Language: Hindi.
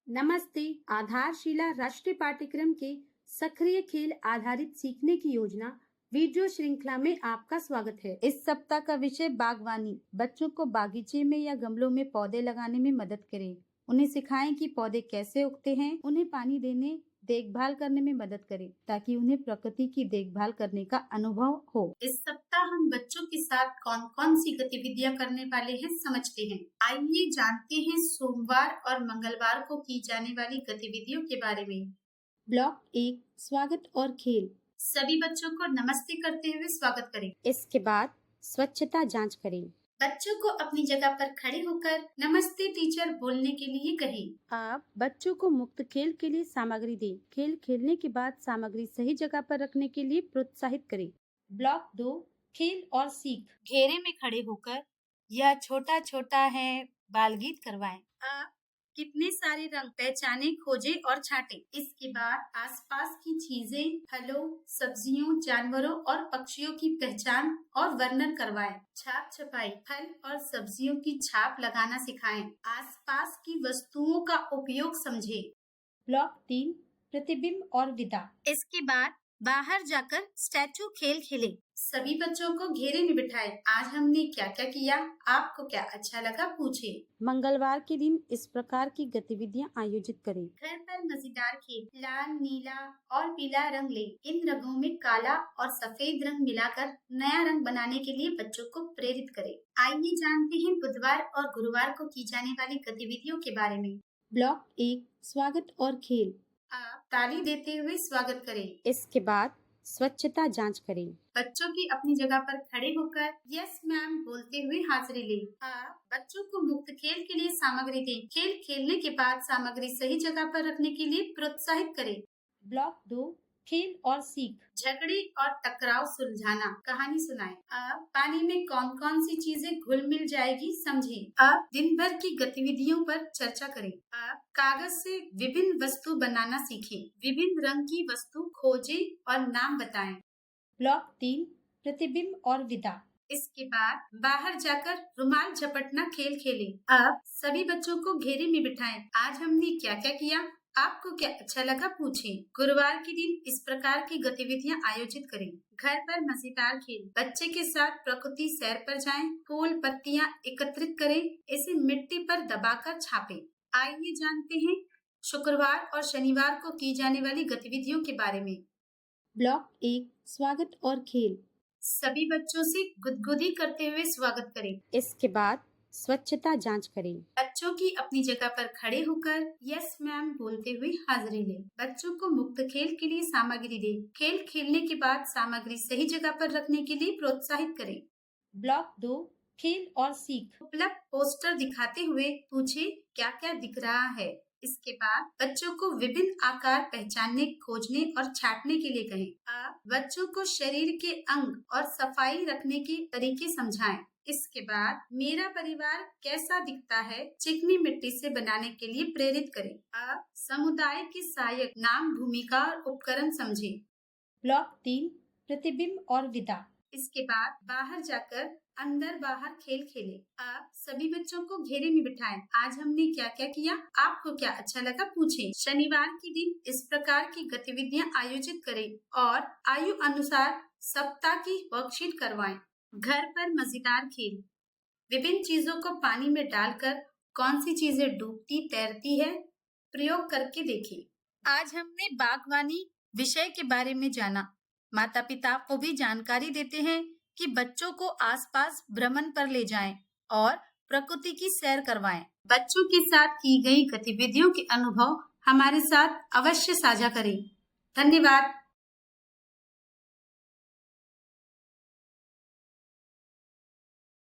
नमस्ते। आधारशिला राष्ट्रीय पाठ्यक्रम के सक्रिय खेल आधारित सीखने की योजना वीडियो श्रृंखला में आपका स्वागत है। इस सप्ताह का विषय बागवानी। बच्चों को बागीचे में या गमलों में पौधे लगाने में मदद करें। उन्हें सिखाएं कि पौधे कैसे उगते हैं। उन्हें पानी देने, देखभाल करने में मदद करें ताकि उन्हें प्रकृति की देखभाल करने का अनुभव हो। इस सप्ताह हम बच्चों के साथ कौन कौन सी गतिविधियां करने वाले हैं समझते हैं। आइए जानते हैं सोमवार और मंगलवार को की जाने वाली गतिविधियों के बारे में। ब्लॉक 1 स्वागत और खेल। सभी बच्चों को नमस्ते करते हुए स्वागत करें। इसके बाद स्वच्छता जांच करें। बच्चों को अपनी जगह पर खड़े होकर नमस्ते टीचर बोलने के लिए कहें। आप बच्चों को मुक्त खेल के लिए सामग्री दें। खेल खेलने के बाद सामग्री सही जगह पर रखने के लिए प्रोत्साहित करें। ब्लॉक 2 खेल और सीख। घेरे में खड़े होकर यह छोटा छोटा है बाल गीत करवाएं। आप कितने सारे रंग पहचाने, खोजे और छांटे। इसके बाद आसपास की चीजें, फलों, सब्जियों, जानवरों और पक्षियों की पहचान और वर्णन करवाएं। छाप छपाई, फल और सब्जियों की छाप लगाना सिखाएं। आसपास की वस्तुओं का उपयोग समझें। ब्लॉक 3 प्रतिबिंब और विदा। इसके बाद बाहर जाकर स्टैचू खेल खेले। सभी बच्चों को घेरे में बिठाएं। आज हमने क्या क्या किया, आपको क्या अच्छा लगा, पूछे। मंगलवार के दिन इस प्रकार की गतिविधियां आयोजित करें। घर पर मजेदार खेल, लाल, नीला और पीला रंग ले। इन रंगों में काला और सफेद रंग मिलाकर नया रंग बनाने के लिए बच्चों को प्रेरित करें। आइए जानते हैं बुधवार और गुरुवार को की जाने वाली गतिविधियों के बारे में। ब्लॉक 1 स्वागत और खेल। आप ताली देते हुए स्वागत करें। इसके बाद स्वच्छता जांच करें। बच्चों की अपनी जगह पर खड़े होकर यस मैम बोलते हुए हाजिरी लें। आप बच्चों को मुक्त खेल के लिए सामग्री दें। खेल खेलने के बाद सामग्री सही जगह पर रखने के लिए प्रोत्साहित करें। ब्लॉक 2 खेल और सीख। झगड़े और टकराव सुलझाना, कहानी सुनाएं। अब पानी में कौन कौन सी चीजें घुल मिल जाएगी समझें। अब दिन भर की गतिविधियों पर चर्चा करें। अब कागज से विभिन्न वस्तु बनाना सीखें। विभिन्न रंग की वस्तु खोजें और नाम बताएं। ब्लॉक 3 प्रतिबिंब और विदा। इसके बाद बाहर जाकर रुमाल झपटना खेल खेलें। अब सभी बच्चों को घेरे में बिठाएं। आज हमने क्या क्या किया, आपको क्या अच्छा लगा, पूछें। गुरुवार के दिन इस प्रकार की गतिविधियां आयोजित करें। घर पर मजेदार खेल, बच्चे के साथ प्रकृति सैर पर जाएं। फूल पत्तियां एकत्रित करें, इसे मिट्टी पर दबाकर छापें। आइए जानते हैं शुक्रवार और शनिवार को की जाने वाली गतिविधियों के बारे में। ब्लॉक 1 स्वागत और खेल। सभी बच्चों से गुदगुदी करते हुए स्वागत करें। इसके बाद स्वच्छता जांच करें। बच्चों की अपनी जगह पर खड़े होकर यस मैम बोलते हुए हाजिरी लें। बच्चों को मुक्त खेल के लिए सामग्री दें। खेल खेलने के बाद सामग्री सही जगह पर रखने के लिए प्रोत्साहित करें। ब्लॉक 2 खेल और सीख। उपलब्ध पोस्टर दिखाते हुए पूछे क्या क्या दिख रहा है। इसके बाद बच्चों को विभिन्न आकार पहचानने, खोजने और छांटने के लिए कहें। आप बच्चों को शरीर के अंग और सफाई रखने के तरीके समझाएं। इसके बाद मेरा परिवार कैसा दिखता है चिकनी मिट्टी से बनाने के लिए प्रेरित करें। आप समुदाय के सहायक नाम, भूमिका और उपकरण समझें। ब्लॉक 3 प्रतिबिंब और विदा। इसके बाद बाहर जाकर अंदर बाहर खेल खेले। आप सभी बच्चों को घेरे में बिठाएं। आज हमने क्या क्या किया, आपको क्या अच्छा लगा, पूछें। शनिवार के दिन इस प्रकार की गतिविधियां आयोजित करें और आयु अनुसार सप्ताह की वर्कशीट करवाएं। घर पर मजेदार खेल, विभिन्न चीजों को पानी में डालकर कौन सी चीजें डूबती तैरती है, प्रयोग करके देखें। आज हमने बागवानी विषय के बारे में जाना। माता पिता को भी जानकारी देते हैं कि बच्चों को आसपास भ्रमण पर ले जाएं और प्रकृति की सैर करवाएं। बच्चों के साथ की गई गतिविधियों के अनुभव हमारे साथ अवश्य साझा करें। धन्यवाद।